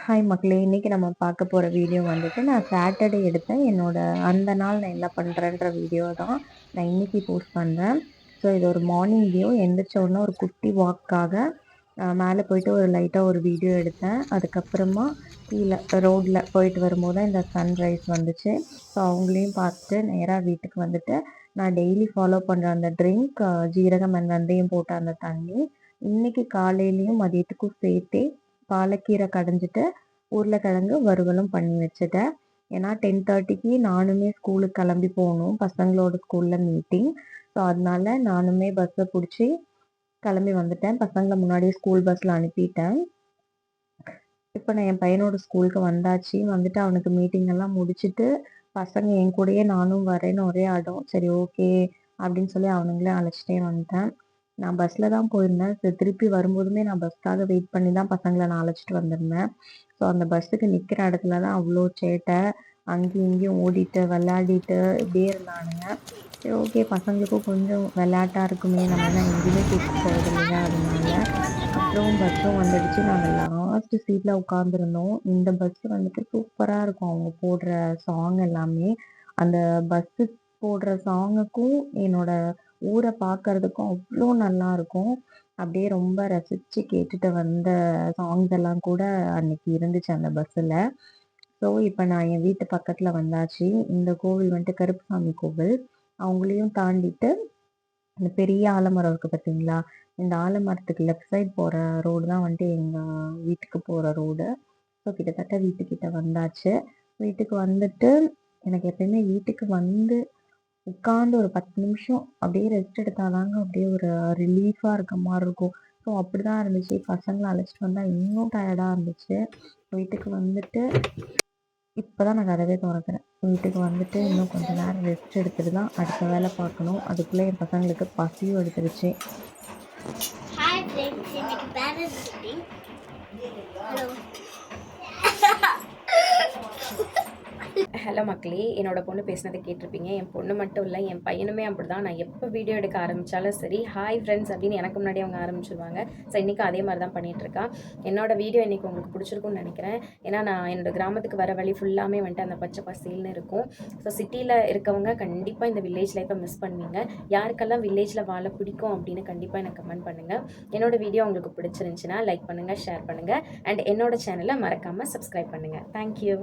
Hi மக்களே! இன்னைக்கு நம்ம பார்க்க போற வீடியோ வந்துட்டு, நான் சாட்டர்டே எடுத்தேன். அந்த நாள் நான் என்ன பண்றேன்ற வீடியோ தான் நான் இன்னைக்கு போஸ்ட் பண்றேன். ஸோ இது ஒரு மார்னிங் வியூ. எந்திரிச்ச உடனே ஒரு குட்டி வாக்காக மேலே போயிட்டு ஒரு லைட்டா ஒரு வீடியோ எடுத்தேன். அதுக்கப்புறமா கீழ ரோட்ல போயிட்டு வரும்போது தான் இந்த சன்ரைஸ் வந்துச்சு. ஸோ அவங்களையும் பார்த்துட்டு நேரா வீட்டுக்கு வந்துட்டு, நான் டெய்லி ஃபாலோ பண்ற அந்த ட்ரிங்க் ஜீரகம் அண்ட் வெந்தயம் போட்ட அந்த தண்ணி, இன்னைக்கு காலையிலயும் மதியத்துக்கும் சேர்த்தே பாலக்கீரை கடைஞ்சிட்டு, உருளைக்கிழங்கு வறுவலும் பண்ணி வச்சுட்டேன். ஏன்னா 10:30க்கு நானுமே ஸ்கூலுக்கு கிளம்பி போகணும். பசங்களோட ஸ்கூல்ல மீட்டிங். ஸோ அதனால நானுமே பஸ்ஸை பிடிச்சி கிளம்பி வந்துட்டேன். பசங்களை முன்னாடியே ஸ்கூல் பஸ்ல அனுப்பிட்டேன். இப்போ நான் என் பையனோட ஸ்கூலுக்கு வந்தாச்சு. வந்துட்டு அவனுக்கு மீட்டிங் எல்லாம் முடிச்சுட்டு, பசங்க என் கூடயே நானும் வரேன்னு ஒரே அடம். சரி ஓகே அப்படின்னு சொல்லி அவனுங்களே அழைச்சிட்டே வந்துட்டேன். நான் பஸ்ல தான் போயிருந்தேன். திருப்பி வரும்போதுமே நான் பஸ்க்காக வெயிட் பண்ணி தான் பசங்களை நான் அழைச்சிட்டு வந்திருந்தேன். ஸோ அந்த பஸ்ஸுக்கு நிற்கிற இடத்துல தான் அவ்வளோ சேட்டை. அங்கேயும் இங்கேயும் ஓடிட்டு விளையாடிட்டு இப்படியே இருந்தானுங்க. சரி ஓகே, பசங்களுக்கும் கொஞ்சம் விளையாட்டா இருக்குமே, நம்ம என்ன எங்கேயுமே கூப்பிட்டு போகிறது இல்லையா, அதனால. அப்புறம் பஸ்ஸும் வந்துடுச்சு. நாங்கள் லாஸ்ட் சீட்ல உட்காந்துருந்தோம். இந்த பஸ் வந்துட்டு சூப்பரா இருக்கும். அவங்க போடுற சாங் எல்லாமே அந்த பஸ்ஸு போடுற சாங்குக்கும் என்னோட ஊரை பார்க்கறதுக்கும் அவ்வளோ நல்லா இருக்கும். அப்படியே ரொம்ப ரசிச்சு கேட்டுட்டு வந்த சாங்ஸ் எல்லாம் கூட அன்னைக்கு இருந்துச்சு அந்த பஸ்ஸில். ஸோ இப்போ நான் என் வீட்டு பக்கத்துல வந்தாச்சு. இந்த கோவில் வந்துட்டு கருப்புசாமி கோவில். அவங்களையும் தாண்டிட்டு இந்த பெரிய ஆலமரம் இருக்கு பார்த்தீங்களா? இந்த ஆலமரத்துக்கு லெஃப்ட் சைட் போற ரோடு தான் வந்துட்டு எங்க வீட்டுக்கு போற ரோடு. ஸோ கிட்டத்தட்ட வீட்டுக்கிட்ட வந்தாச்சு. வீட்டுக்கு வந்துட்டு எனக்கு எப்பயுமே வீட்டுக்கு வந்து உட்காந்து ஒரு 10 நிமிஷம் அப்படியே ரெஸ்ட் எடுத்தாதாங்க அப்படியே ஒரு ரிலீஃபா இருக்க மாதிரி இருக்கும். ஸோ அப்படிதான் இருந்துச்சு. பசங்களை அழைச்சிட்டு வந்தா இன்னும் டயர்டா இருந்துச்சு. வீட்டுக்கு வந்துட்டு இப்பதான் நான் கதவே திறக்கிறேன். வீட்டுக்கு வந்துட்டு இன்னும் கொஞ்ச நேரம் ரெஸ்ட் எடுத்துட்டு தான் அடுத்த வேலை பார்க்கணும். அதுக்குள்ள என் பசங்களுக்கு பசியும் எடுத்துருச்சு. ஹாய் ஃப்ரெண்ட்ஸ், இன்னைக்கு பேரண்ட்ஸ் மீட்டிங். ஹலோ ஹலோ மக்களே, என்னோட பொண்ணு பேசினதை கேட்டிருப்பீங்க. என் பொண்ணு மட்டும் இல்லை, என் பையனுமே அப்படி தான். நான் எப்போ வீடியோ எடுக்க ஆரம்பித்தாலும் சரி, ஹாய் ஃப்ரெண்ட்ஸ் அப்படின்னு எனக்கு முன்னாடி அவங்க ஆரம்பிச்சிருவாங்க. ஸோ இன்றைக்கி அதே மாதிரி தான் பண்ணிகிட்ருக்கான். என்னோட வீடியோ இன்றைக்கி உங்களுக்கு பிடிச்சிருக்குன்னு நினைக்கிறேன். ஏன்னா நான் என்னோடய கிராமத்துக்கு வர வழி ஃபுல்லாமே வந்துட்டு அந்த பச்சை பசேல்னு இருக்கும். ஸோ சிட்டியில் இருக்கவங்க கண்டிப்பாக இந்த வில்லேஜ் லைஃப்பை மிஸ் பண்ணுவீங்க. யாருக்கெல்லாம் வில்லேஜில் வாழ பிடிக்கும் அப்படின்னு கண்டிப்பாக எனக்கு கமெண்ட் பண்ணுங்கள். என்னோட வீடியோ உங்களுக்கு பிடிச்சிருந்துச்சின்னா லைக் பண்ணுங்கள், ஷேர் பண்ணுங்கள், அண்ட் என்னோட சேனலை மறக்காமல் சப்ஸ்கிரைப் பண்ணுங்கள். தேங்க்யூ.